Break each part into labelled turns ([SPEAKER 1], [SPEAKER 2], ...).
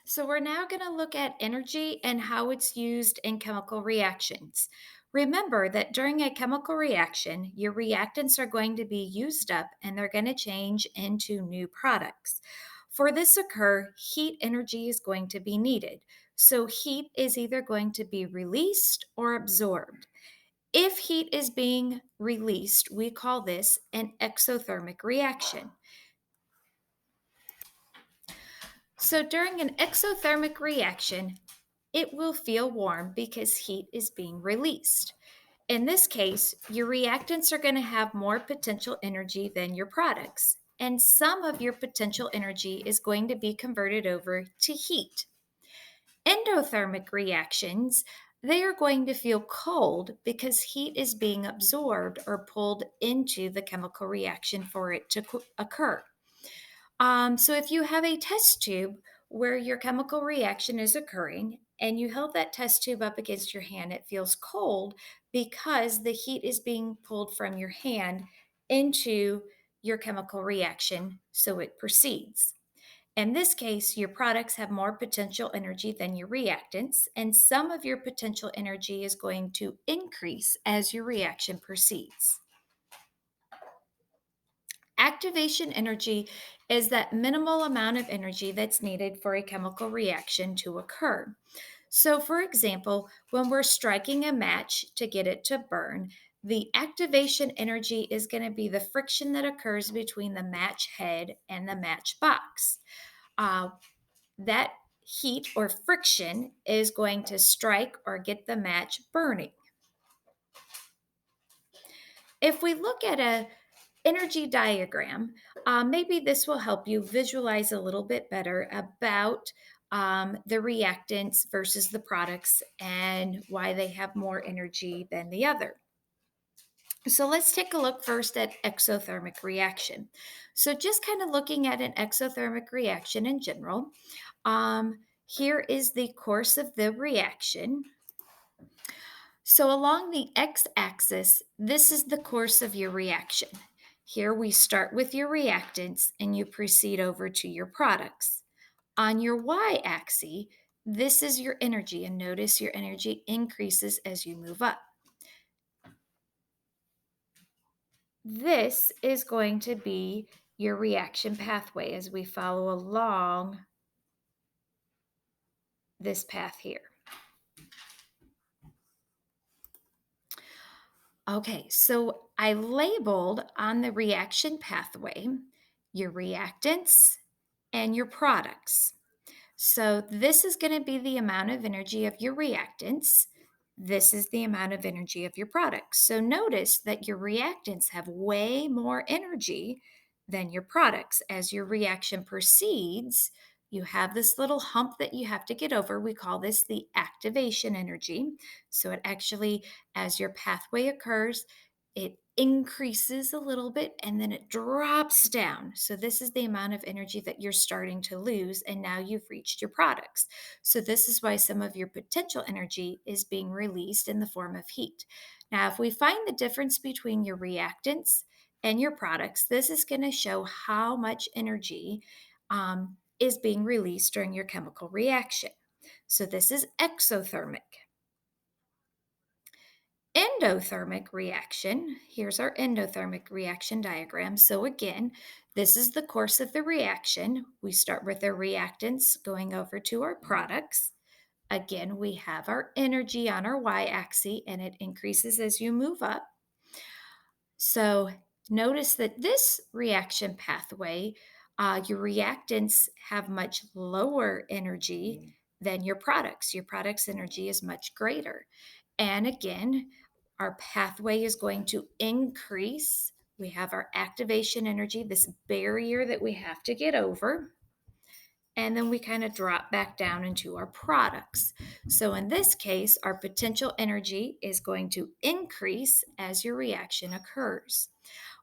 [SPEAKER 1] So, we're now going to look at energy and how it's used in chemical reactions. Remember that during a chemical reaction, your reactants are going to be used up and they're going to change into new products. For this occur, heat energy is going to be needed. So, heat is either going to be released or absorbed. If heat is being released, we call this an exothermic reaction. So, during an exothermic reaction, it will feel warm because heat is being released. In this case, your reactants are going to have more potential energy than your products, and some of your potential energy is going to be converted over to heat. Endothermic reactions, they are going to feel cold because heat is being absorbed or pulled into the chemical reaction for it to occur. So if you have a test tube where your chemical reaction is occurring and you held that test tube up against your hand, it feels cold because the heat is being pulled from your hand into your chemical reaction, so it proceeds. In this case, your products have more potential energy than your reactants, and some of your potential energy is going to increase as your reaction proceeds. Activation energy is that minimal amount of energy that's needed for a chemical reaction to occur. So, for example, when we're striking a match to get it to burn, the activation energy is going to be the friction that occurs between the match head and the match box. Uh, that heat or friction is going to strike or get the match burning. If we look at a energy diagram, maybe this will help you visualize a little bit better about the reactants versus the products and why they have more energy than the other. So let's take a look first at exothermic reaction. So just kind of looking at an exothermic reaction in general, here is the course of the reaction. So along the x-axis, this is the course of your reaction. Here we start with your reactants and you proceed over to your products. On your y-axis, this is your energy, and notice your energy increases as you move up. This is going to be your reaction pathway as we follow along this path here. Okay, so I labeled on the reaction pathway your reactants and your products. So this is going to be the amount of energy of your reactants. This is the amount of energy of your products. So notice that your reactants have way more energy than your products. As your reaction proceeds, you have this little hump that you have to get over. We call this the activation energy. So it actually, as your pathway occurs, it increases a little bit and then it drops down. So, this is the amount of energy that you're starting to lose, and now you've reached your products. So, this is why some of your potential energy is being released in the form of heat. Now, if we find the difference between your reactants and your products, this is going to show how much energy is being released during your chemical reaction. So, this is exothermic. Endothermic reaction. Here's our endothermic reaction diagram. So again, this is the course of the reaction. We start with our reactants going over to our products. Again, we have our energy on our y-axis and it increases as you move up. So notice that this reaction pathway, your reactants have much lower energy than your products. Your products' energy is much greater. And again, our pathway is going to increase. We have our activation energy, this barrier that we have to get over. And then we kind of drop back down into our products. So in this case, our potential energy is going to increase as your reaction occurs.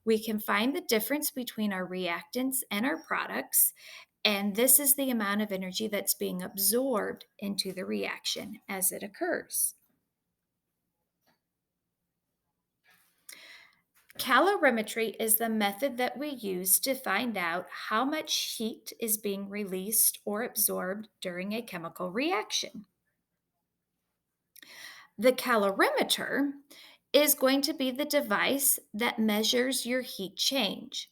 [SPEAKER 1] We can find the difference between our reactants and our products, and this is the amount of energy that's being absorbed into the reaction as it occurs. Calorimetry is the method that we use to find out how much heat is being released or absorbed during a chemical reaction. The calorimeter is going to be the device that measures your heat change.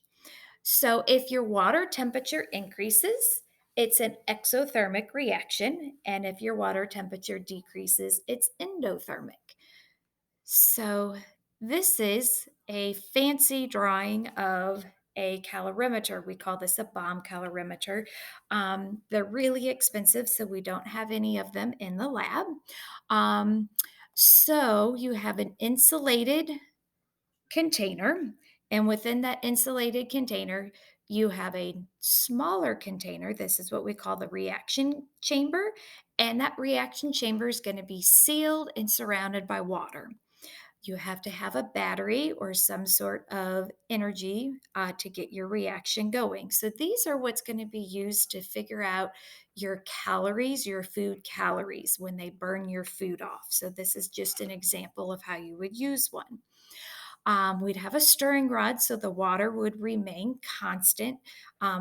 [SPEAKER 1] So, if your water temperature increases, it's an exothermic reaction. And if your water temperature decreases, it's endothermic. So, this is a fancy drawing of a calorimeter. We call this a bomb calorimeter. They're really expensive, so we don't have any of them in the lab. Um, so, you have an insulated container, and within that insulated container, you have a smaller container. This is what we call the reaction chamber, and that reaction chamber is going to be sealed and surrounded by water. You have to have a battery or some sort of energy to get your reaction going. So, these are what's going to be used to figure out your calories, your food calories when they burn your food off. So, this is just an example of how you would use one. We'd have a stirring rod so the water would remain constant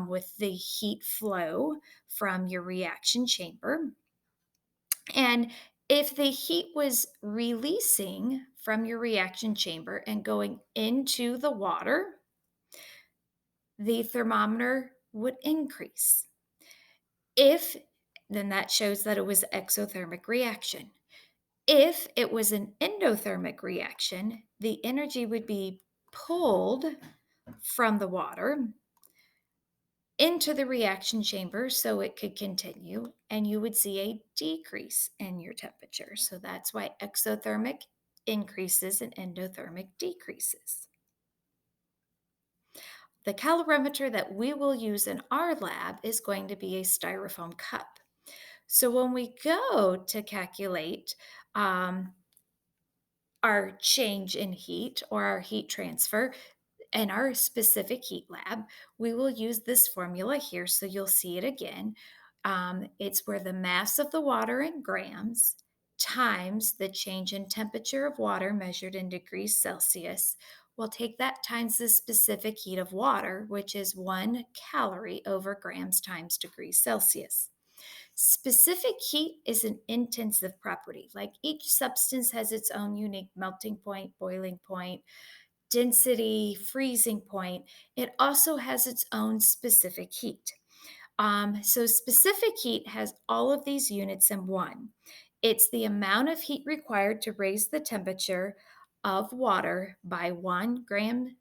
[SPEAKER 1] with the heat flow from your reaction chamber. And if the heat was releasing from your reaction chamber and going into the water, the thermometer would increase. If then that shows that it was exothermic reaction. If it was an endothermic reaction, the energy would be pulled from the water into the reaction chamber so it could continue, and you would see a decrease in your temperature. So that's why exothermic increases and endothermic decreases. The calorimeter that we will use in our lab is going to be a styrofoam cup. So when we go to calculate um, our change in heat or our heat transfer, in our specific heat lab, we will use this formula here. So you'll see it again. It's where the mass of the water in grams times the change in temperature of water measured in degrees Celsius. We'll take that times the specific heat of water, which is 1 calorie over grams times degrees Celsius. Specific heat is an intensive property. Like each substance has its own unique melting point, boiling point, density, freezing point. It also has its own specific heat. So, specific heat has all of these units in one. It's the amount of heat required to raise the temperature of water by 1 gram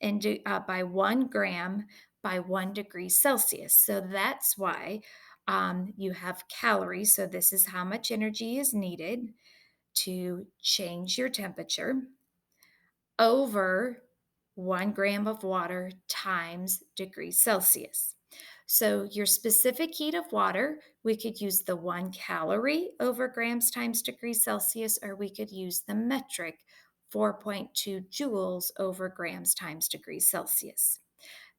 [SPEAKER 1] by 1 gram by 1 degree Celsius. So that's why you have calories. So this is how much energy is needed to change your temperature over 1 gram of water times degrees Celsius. So, your specific heat of water, we could use the 1 calorie over grams times degrees Celsius, or we could use the metric 4.2 joules over grams times degrees Celsius.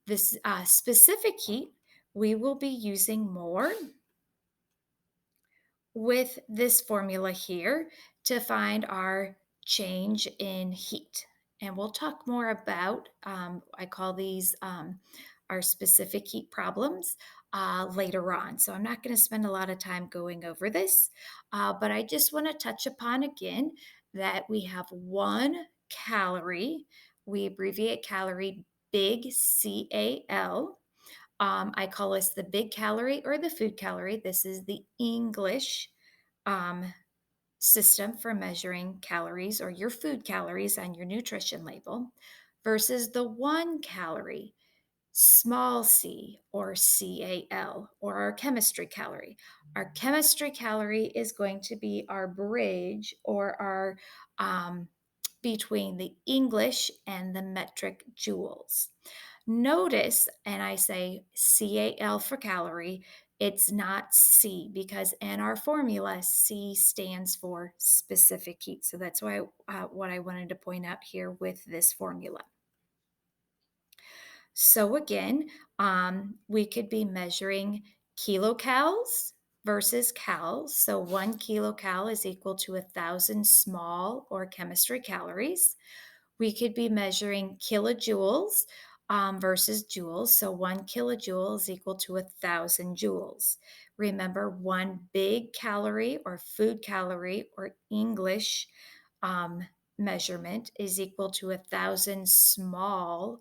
[SPEAKER 1] This specific heat, we will be using more with this formula here to find our change in heat. And we'll talk more about, I call these our specific heat problems later on. So I'm not going to spend a lot of time going over this, but I just want to touch upon again that we have 1 calorie. We abbreviate calorie big CAL. I call this the big calorie or the food calorie. This is the English um, system for measuring calories or your food calories on your nutrition label versus the 1 calorie, small c or CAL, or our chemistry calorie. Our chemistry calorie is going to be our bridge or our between the English and the metric joules. Notice, and I say CAL for calorie, it's not C because in our formula, C stands for specific heat. So that's why what I wanted to point out here with this formula. So again, we could be measuring kilocalories versus cals. So 1 kilocal is equal to 1,000 small or chemistry calories. We could be measuring kilojoules versus joules. So 1 kilojoule is equal to 1,000 joules. Remember, one big calorie or food calorie or English um, measurement is equal to 1,000 small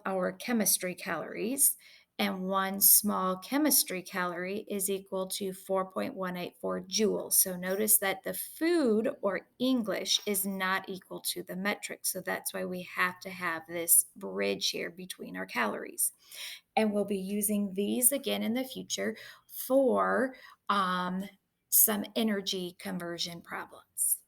[SPEAKER 1] our chemistry calories, and one small chemistry calorie is equal to 4.184 joules. So notice that the food or English is not equal to the metric. So that's why we have to have this bridge here between our calories. And we'll be using these again in the future for um, some energy conversion problems.